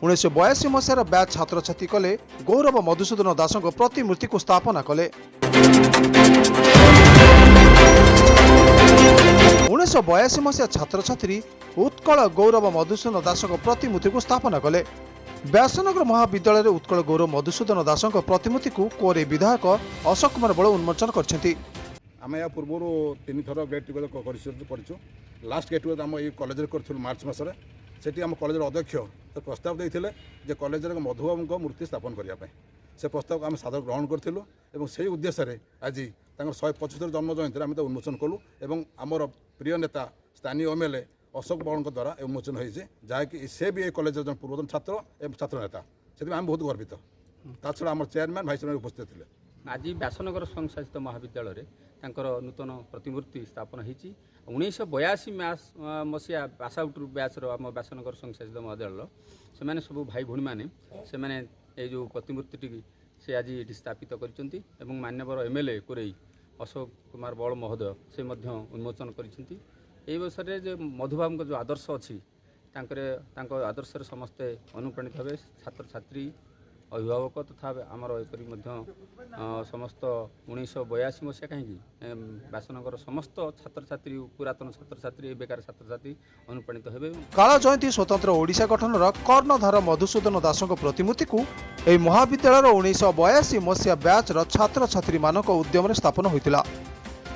1982 मसीहार batch छात्र छात्री कले गौरव मधुसूदन दास प्रतिमूर्ति को स्थापना कले। 1982 मसीहा छात्र छात्री उत्कल गौरव मधुसूदन दास प्रतिमूर्ति को स्थापना कले। व्यासनगर महाविद्यालय उत्कल गौरव मधुसूदन दास प्रतिमूर्ति को कोरे विधायक अशोक कुमार बल उन्मोचन करछन्ति। आम या पूर्व 3 थर गेट टुगेदर कर लास्ट गेट टुगेदर आम कॉलेज कर मार्च मसरे से आम कॉलेज अध्यक्ष प्रस्ताव देते कॉलेज मधुबाबू मूर्ति स्थापन करने से प्रस्ताव आम सादर ग्रहण करूँ से उद्देश्य आज 175 जन्म जयंती आम उन्मोचन कलु और आमर प्रिय नेता स्थानीय एमएलए अशोक बल द्वारा उन्मोचन होती जहाँकि से भी कॉलेज जन पूर्वतन छात्र एवं छात्र नेता से आम बहुत गर्वित छड़ा आम चेयरमैन भाइस चेयरमैन उपस्थित थे। आज व्यासनगर स्वयंशासित महाविद्यालय नूतन प्रतिमूर्ति स्थापन होती 1982 मसीहा पास आउट बैच आम व्यासनगर स्वयंशासित महाविद्यालय से सब भाई भूणी मैंने से जो प्रतिमूर्ति से आज ये स्थापित कर मान्यवर एमएलए कोरेई अशोक कुमार बल महोदय से उन्मोचन कर मधुबाबू जो आदर्श अच्छी आदर्श समस्ते अनुप्राणित हे छात्र छात्री अभिभावक तथा आमर एपरी समस्त 1982 मसीहा कहीं व्यासनगर समस्त छात्र छात्री पुरातन छात्र छात्री बेकार छात्र छात्री अनुप्राणित हे। काला जयंती स्वतंत्र ओडिशा गठनर कर्णधार मधुसूदन दास प्रतिमूर्ति को यह महाविद्यालय 1982 मसीहा बैच छात्र छात्री मानक उद्यम स्थापन होता।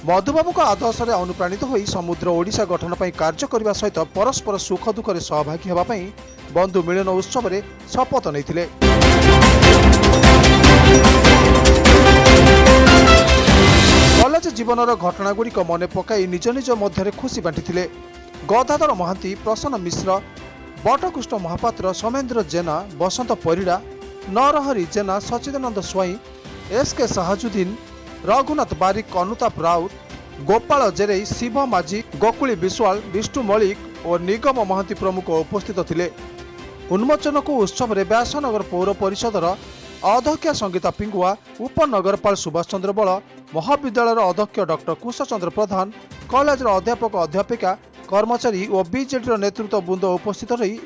मधुबाबू आदर्श अनुप्राणित हो समुद्र ओडिशा गठन पर कार्य करने सहित परस्पर सुख दुख में सहभागी होगापी बंधु मिलन उत्सव में शपथ नहीं। कॉलेज जीवनर घटनागुड़िक मन पकाई निज निज मध्य खुशी बांटी गदाधर महांती, प्रसन्न मिश्र, बटकृष्ण महापात्र, सोमेन्द्र जेना, बसंत परिड़ा, नरहरी जेना, सचिदानंद स्वाई, एसके साहाजुद्दीन, रघुनाथ बारिक, अनुताप राउत, गोपाल जेरई, शिव माझी, गोकुली विश्वाल, विष्णु मलिक और निगम महांती प्रमुख उपस्थित थिले। उन्मोचन को उत्सव में व्यासनगर पौर परिषदर अध्यक्ष संगीता पिंगुआ, उपनगरपाल सुभाष चंद्र बल, महाविद्यालय अध्यक्ष डॉक्टर कुश चंद्र प्रधान, कॉलेज अध्यापक अध्यापिका, कर्मचारी और बीजेडी नेतृत्व बृंद उपस्थित रही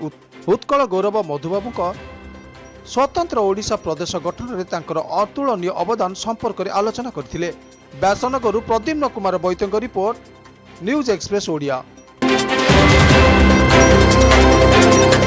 उत्कल गौरव मधुबाबू स्वतंत्र ओडिशा प्रदेश गठन में तांकर अतुलनीय अवदान संपर्क में आलोचना करथिले। Vyasanagar Pradyumna Kumar Baitang report, news express Odia.